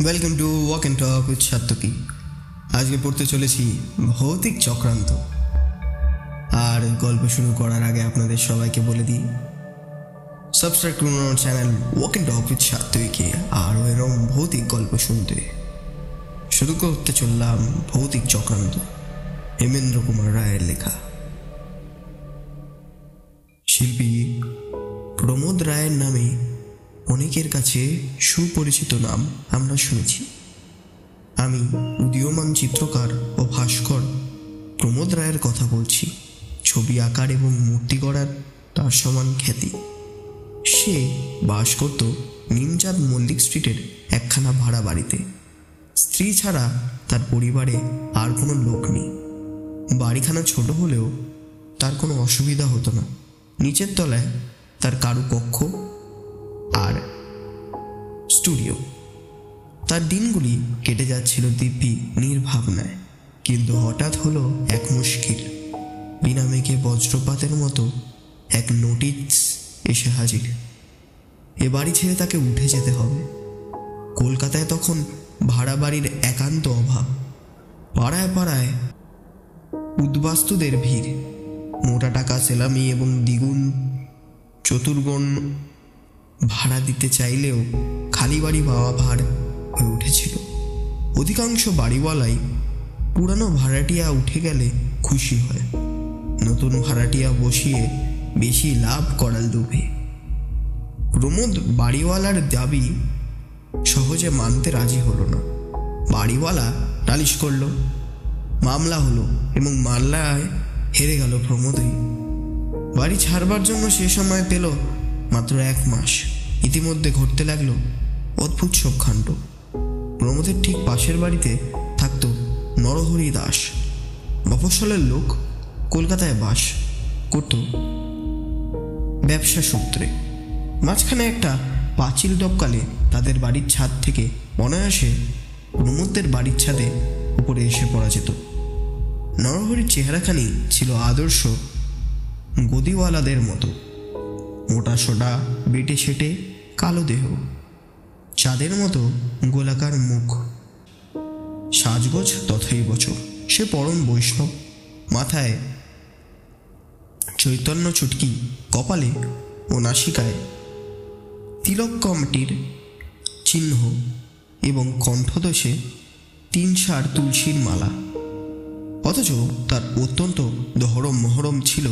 Welcome to walk and talk with Satyaki. আজকে পড়তে চলেছি ভৌতিক চক্রান্ত। আর গল্প শুরু করার আগে আপনাদের সবাইকে বলে দিই, সাবস্ক্রাইব করুন আমার channel walk and talk with সাত্তকীকে আরও এরকম ভৌতিক গল্প শুনতে। শুরু করতে চললাম ভৌতিক চক্রান্ত, হেমেন্দ্র কুমার রায়ের লেখা। শিল্পী প্রমোদ রায়ের নামে অনেকের কাছে সুপরিচিত নাম আমরা শুনেছি। আমি উদীয়মান চিত্রকার ও ভাস্কর প্রমোদ রায়ের কথা বলছি। ছবি আঁকার এবং মূর্তি গড়ার তার সমান খ্যাতি। সে বাস করত নিমচাঁদ মল্লিক স্ট্রিটের একখানা ভাড়া বাড়িতে। স্ত্রী ছাড়া তার পরিবারে আর কোনো লোক নেই। বাড়িখানা ছোট হলেও তার কোনো অসুবিধা হতো না। নিচের তলায় তার কারুকক্ষ আর স্টুডিও। তার দিনগুলি কেটে যাচ্ছিল দিব্যি নির্ভাবনায়। কিন্তু হঠাৎ হলো এক মুশকিল। বিনা মেঘে বজ্রপাতের মতো এক নোটিশ এসে হাজির। এ বাড়ি ছেড়ে তাকে উঠে যেতে হবে। কলকাতায় তখন ভাড়া বাড়ির একান্ত অভাব। পাড়ায় পাড়ায় উদ্বাস্তুদের ভিড়। মোটা টাকা সেলামি এবং দ্বিগুণ চতুর্গুণ ভাড়া দিতে চাইলেও খালি বাড়ি পাওয়া ভার হয়ে উঠেছিল। অধিকাংশ বাড়িওয়ালাই পুরানো ভাড়াটিয়া উঠে গেলে খুশি হয়। নতুন ভাড়াটিয়া বসিয়ে বেশি লাভ করার লোভে প্রমোদ বাড়িওয়ালার দাবি সহজে মানতে রাজি হলো না। বাড়িওয়ালা নালিশ করল, মামলা হলো এবং মামলায় হেরে গেল প্রমোদই। বাড়ি ছাড়বার জন্য সে সময় পেল মাত্র 1 মাস। ইতিমধ্যে ঘটতে লাগলো অদ্ভুত সব কাণ্ড। প্রমোদের ঠিক পাশের বাড়িতে থাকত নরহরি দাস। মফস্বলের লোক, কলকাতায় বাস করত ব্যবসা সূত্রে। মাঝখানে একটা পাঁচিল টপকালে তাদের বাড়ির ছাদ থেকে অনায়াসে প্রমোদদের বাড়ির ছাদে উপরে এসে পড়া যেত। নরহরির চেহারাখানি ছিল আদর্শ গদিওয়ালাদের মতো। মোটা সোটা, বেটে সেটে কালো দেহ, চাঁদের মতো গোলাকার মুখ, সাজগোজ তথাই বছর। সে পরম বৈষ্ণব। মাথায় চৈতন্য চুটকি, কপালে ও নাসিকায় তিলক কমটির চিহ্ন এবং কণ্ঠদোষে 3 সার তুলসীর মালা। অথচ তার অত্যন্ত দহরম মহরম ছিল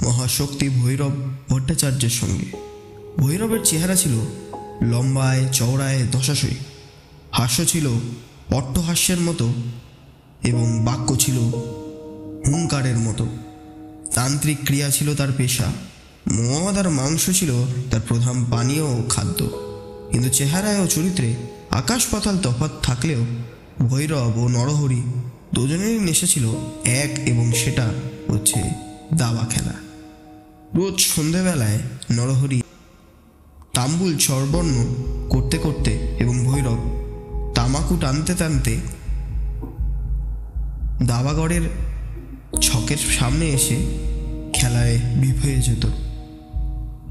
মহাশক্তি ভৈরব ভট্টাচার্যের সঙ্গে। ভৈরবের চেহারা ছিল লম্বায় চওড়ায় দশাশয়। হাস্য ছিল অট্টহাস্যের মতো এবং বাক্য ছিল হুঙ্কারের মতো। তান্ত্রিক ক্রিয়া ছিল তার পেশা। মদ আর মাংস ছিল তার প্রধান পানীয় ও খাদ্য। কিন্তু চেহারায় ও চরিত্রে আকাশ পাতাল তফাৎ থাকলেও ভৈরব ও নরহরি দুজনেরই নেশা ছিল এক, এবং সেটা হচ্ছে দাবা খেলা। রোজ সন্ধেবেলায় নরহরি তাম্বুল চর্বণ করতে করতে এবং ভৈরব তামাকু টানতে টানতে দাবাগড়ের ছকের সামনে এসে খেলায় বিভয়ে যেত।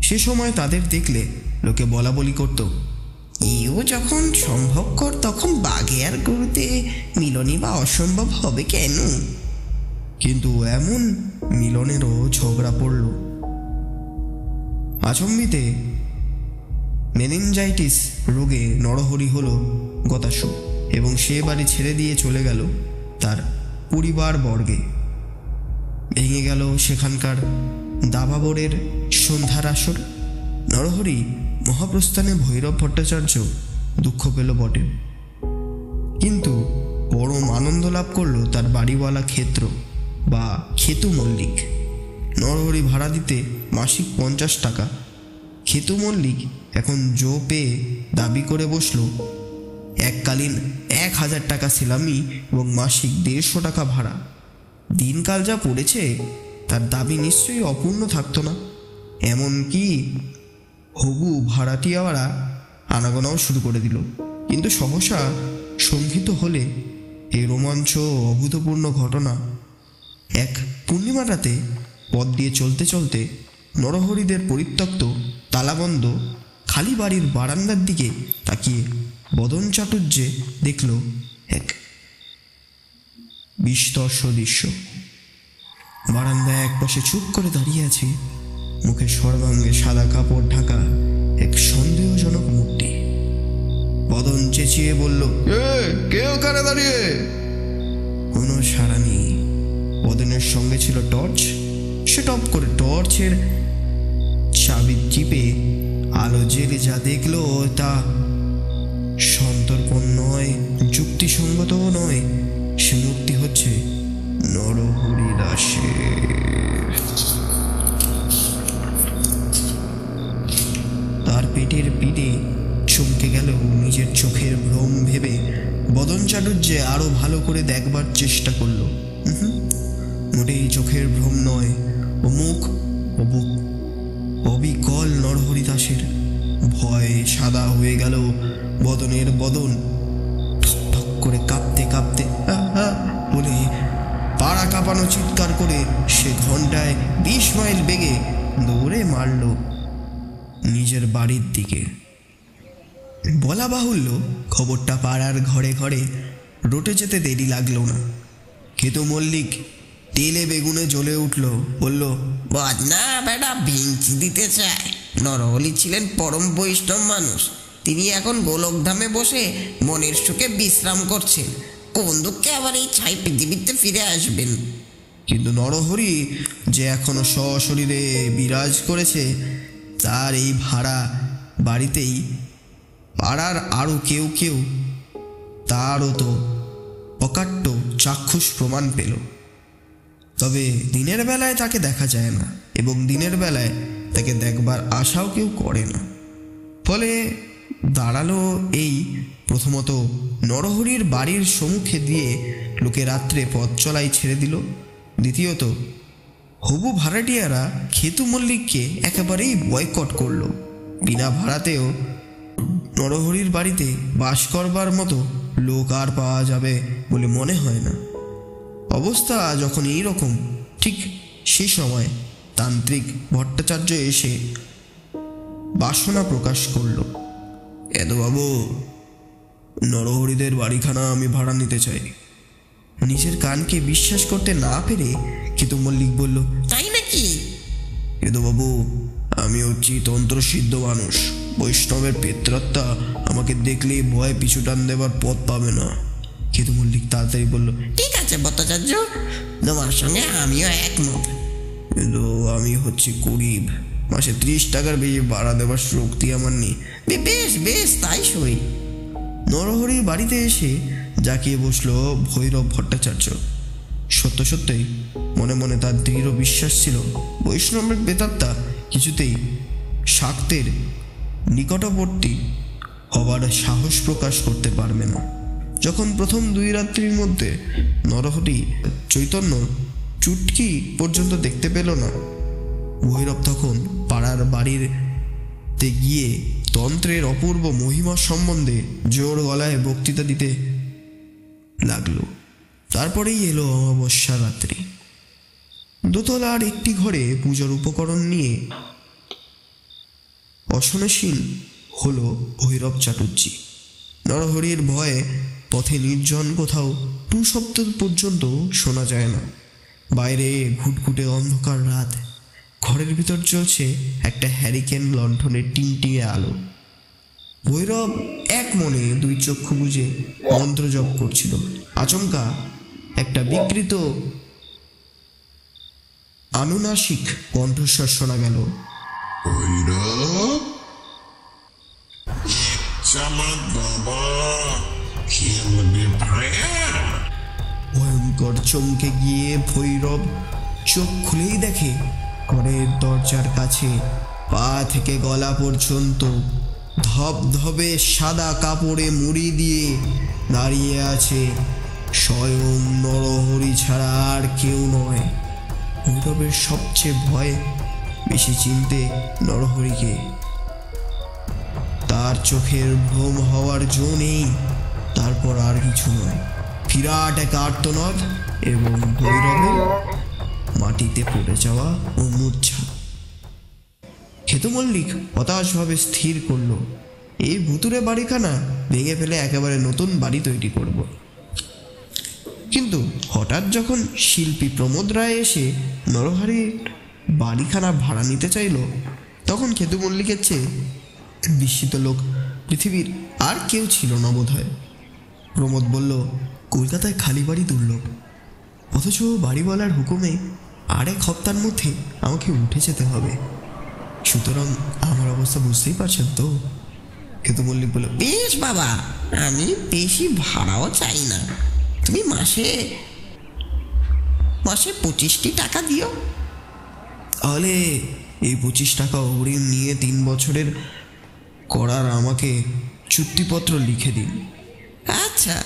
সে সময় তাদের দেখলে লোকে বলা বলি করত, এও যখন সম্ভবকর তখন বাঘে আর গরুতে মিলনই বা অসম্ভব হবে কেন? কিন্তু এমন মিলনেরও ঝগড়া পড়ল। আচম্বিতে মেনিনজাইটিস রোগে নরহরি হল গতাশু এবং সে বাড়ি ছেড়ে দিয়ে চলে গেল তার পরিবার বর্গে। ভেঙে গেল সেখানকার দাবাবরের সন্ধ্যার আসর। নরহরি মহাপ্রস্থানে ভৈরব ভট্টাচার্য দুঃখ পেল বটে, কিন্তু পরম আনন্দ লাভ করল তার বাড়িওয়ালা ক্ষেত্র বা খেতু মল্লিক। নরহরি ভাড়া দিতে মাসিক 50 টাকা। খেতু মল্লিক এখন জো পেয়ে দাবি করে বসল এককালীন 1000 টাকা সেলামি এবং মাসিক 150 টাকা ভাড়া। দিনকাল যা পড়েছে তার দাবি নিশ্চয়ই অপূর্ণ থাকতো না। এমনকি হবু ভাড়াটিয়াওয়ারা আনাগোনাও শুরু করে দিল। কিন্তু সহসা সংঘিত হলে এই রোমাঞ্চ অভূতপূর্ণ ঘটনা। এক পূর্ণিমা রাতে পথ দিয়ে চলতে চলতে নরহরিদের পরিত্যক্ত তালাবন্ধ খালি বাড়ির বারান্দার দিকে তাকিয়ে বদন চাটুর্যে দেখল এক বিস্তর্ষ দৃশ্য। বারান্দায় এক পাশে চুপ করে দাঁড়িয়ে আছে মুখে সর্বাঙ্গে সাদা কাপড় ঢাকা এক সন্দেহজনক মূর্তি। বদন চেঁচিয়ে বলল, কে ওখানে দাঁড়িয়ে? কোনো সাড়া নেই। বদনের সঙ্গে ছিল টর্চ। সে টপ করে টর্চের চাবি টিপে আলো জেলে যা দেখলো তা সন্তর্পণ নয়, যুক্তিসঙ্গতও নয়। সে মূর্তি হচ্ছে নরহরি দাসের। তার পেটের পিঠে চমকে গেল নিজের চোখের ভ্রম ভেবে বদন চাটুর্যে আরো ভালো করে দেখবার চেষ্টা করলো। মোটেই চোখের ভ্রম নয়, ও মুখ অবিকল নরহরি দাসের। ভয়ে সাদা হয়ে গেল বদনের বদন। ঠক ঠক করে কাঁপতে কাঁপতে বলে পাড়া কাঁপানো চিৎকার করে সে ঘন্টায় 20 মাইল বেগে দৌড়ে মারল নিজের বাড়ির দিকে। বলা বাহুল্য, খবরটা পাড়ার ঘরে ঘরে রটে যেতে দেরি লাগলো না। খেতু মল্লিক তেলে বেগুনে জ্বলে উঠল, বলল, বদনা বেটা ভিঞ্চি দিতে চায়। নরহরি ছিলেন পরম বৈষ্ণব মানুষ। তিনি এখন গোলকধামে বসে মনের সুখে বিশ্রাম করছেন। কোন দুঃখে আবার এই ছাই পৃথিবীতে ফিরে আসবেন? কিন্তু নরহরি যে এখনো সশরীরে বিরাজ করেছে তার এই ভাড়া বাড়িতেই পাড়ার আরও কেউ কেউ তারও তো অকাট্য চাক্ষুষ প্রমাণ পেল। তবে দিনের বেলায় তাকে দেখা যায় না, এবং দিনের বেলায় তাকে দেখবার আশাও কেউ করে না। ফলে দাঁড়ালো এই, প্রথমত নরহরির বাড়ির সম্মুখে দিয়ে লোকে রাত্রে পথ চলাই ছেড়ে দিল। দ্বিতীয়ত হবু ভাড়াটিয়ারা খেতু মল্লিককে একেবারেই বয়কট করলো। বিনা ভাড়াতেও নরহরির বাড়িতে বাস করবার মতো লোক আর পাওয়া যাবে বলে মনে হয় না। অবস্থা যখন এই রকম, ঠিক সেই সময় তান্ত্রিক ভট্টাচার্য এসে বাসনা প্রকাশ করল। বাবু, নরহরিদের বাড়িখানা আমি ভাড়া নিতে চাই। নিজের কানকে বিশ্বাস করতে না পেরে খেতু মল্লিক বলল, তাই নাকি? বাবু, আমি হচ্ছি তন্ত্রসিদ্ধ মানুষ। বৈষ্ণবের পেত্রাত্মা আমাকে দেখলেই ভয়ে পিছু টান দেবার পথ পাবে না। খেতু মল্লিক তাড়াতাড়ি বলল, ঠিক আছে ভট্টাচার্য, তোমার সঙ্গে আমিও একমত। কিন্তু আমি হচ্ছি গরিব, মাসে 30 টাকার বেশি ভাড়া দেবার শক্তি আমার নেই। বেশ বেশ, তাই সই। নরহরির বাড়িতে এসে জাকিয়ে বসল ভৈরব ভট্টাচার্য। সত্য সত্যই মনে মনে তার দৃঢ় বিশ্বাস ছিল বৈষ্ণবের বেতাত্মা কিছুতেই শাক্তের নিকটবর্তী হবার সাহস প্রকাশ করতে পারবে না। যখন প্রথম 2 রাত্রির মধ্যে নরহরি চৈতন্য চুটকি পর্যন্ত দেখতে পেল না, ভৈরব তখন পাড়ার বাড়িতে গিয়ে তন্ত্রের অপূর্ব মহিমা সম্বন্ধে জোর গলায় বক্তৃতা দিতে লাগলো। তারপরেই এলো অমাবস্যা রাত্রি। দোতলার একটি ঘরে পূজার উপকরণ নিয়ে অসনসীন হলো ভৈরব চাটুর্যি। নরহরির ভয়ে পথে নির্জন কোথাও টু শব্দ পর্যন্ত শোনা যায় না। বাইরে ঘুটঘুটে অন্ধকার রাত। ঘরের ভিতর চলছে একটা হ্যারিকেন লণ্ঠনের টিমটিমে আলো। ভৈরব এক মনে 2 চক্ষু বুজে মন্ত্র জপ করছিল। আচমকা একটা বিকৃত আনুনাসিক কণ্ঠস্বর শোনা গেল, ভয়ঙ্কর চমকে গিয়ে ভৈরব চোখ খুলেই দেখে ঘরের দরজার কাছে পা থেকে গলা পর্যন্ত ধবধবে সাদা কাপড়ে মুড়ি দিয়ে দাঁড়িয়ে আছে স্বয়ং নরহরি ছাড়া আর কেউ নয়। ভৈরবের সবচেয়ে ভয় বেশি চিনতে নরহরিকে। তার চোখের ভ্রম হওয়ার জো নেই, তারপর আর কিছু নয়, বিরাট এক আর্তনাদ এবং ভৈরবের মাটিতে পড়ে যাওয়া ও মূর্ছা। খেতু মল্লিক হতাশভাবে স্থির করল, এই ভুতুরে বাড়িখানা ভেঙে ফেলে একেবারে নতুন বাড়ি তৈরি করব। কিন্তু হঠাৎ যখন শিল্পী প্রমোদ রায় এসে নরহরির বাড়িখানা ভাড়া নিতে চাইল, তখন খেতু মল্লিকের চেয়ে বিস্মিত লোক পৃথিবীর আর কেউ ছিল না বোধহয়। প্রমোদ বলল, কলকাতায় খালি বাড়ি দুর্লভ, অথচ বাড়িওয়ালার হুকুমে আর 1 সপ্তাহের মধ্যে আমাকে উঠে যেতে হবে। সুতরাং আমার অবস্থা বুঝতেই পারছেন তো। খেতু মল্লিক বলল, বেশ বাবা, আমি বেশি ভাড়াও চাই না। তুমি মাসে মাসে 25টি টাকা দিও। তাহলে এই 25 টাকা অগ্রিম নিয়ে 3 বছরের করার আমাকে চুক্তিপত্র লিখে দিন। আচ্ছা।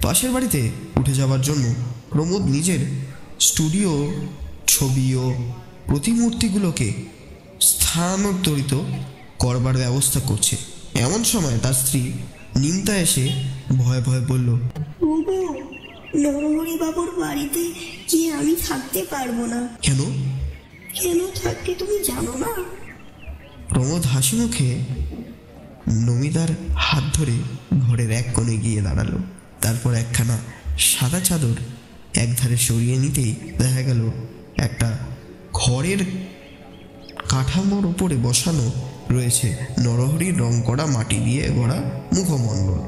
পাশের বাড়িতে উঠে যাওয়ার জন্য প্রমোদ নিজের স্টুডিও ছবি ও প্রতিমূর্তিগুলোকে স্থানান্তরিত করবার ব্যবস্থা করছে। এমন সময় তার স্ত্রী নিমতা এসে ভয়ে ভয়ে বলল, ওগো, নরহরি বাবুর বাড়িতে কি আমি থাকতে পারবো না? কেন? কেন থাকতে তুমি জানো না? প্রমোদ হাসি মুখে নমিতার হাত ধরে ঘরের এক কোণে গিয়ে দাঁড়ালো। তারপর একখানা সাদা চাদর একধারে সরিয়ে নিতেই দেখা গেল একটা ঘরের কাঠামোর উপরে বসানো রয়েছে নরহরির রং করা মাটি দিয়ে গড়া মুখমণ্ডল।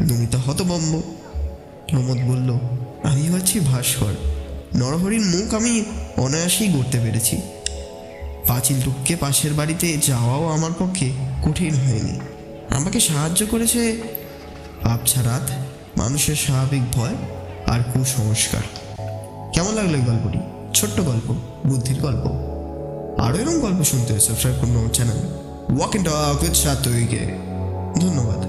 নমিতা হতভম্ব। প্রমোদ বলল, আমি হচ্ছি ভাস্কর। নরহরির মুখ আমি অনায়াসেই গড়তে পেরেছি। পাঁচিল টুপকে পাশের বাড়িতে যাওয়াও আমার পক্ষে কঠিন হয়নি। আমাকে সাহায্য করেছে আবছা রাত, মানুষের স্বাভাবিক ভয় আর কুসংস্কার। কেমন লাগলো এই গল্পটি? ছোট্ট গল্প, বুদ্ধির গল্প। আরও এরকম গল্প শুনতে সাবস্ক্রাইব করুন আমার channel walk and talk with সাত্বিকে। ধন্যবাদ।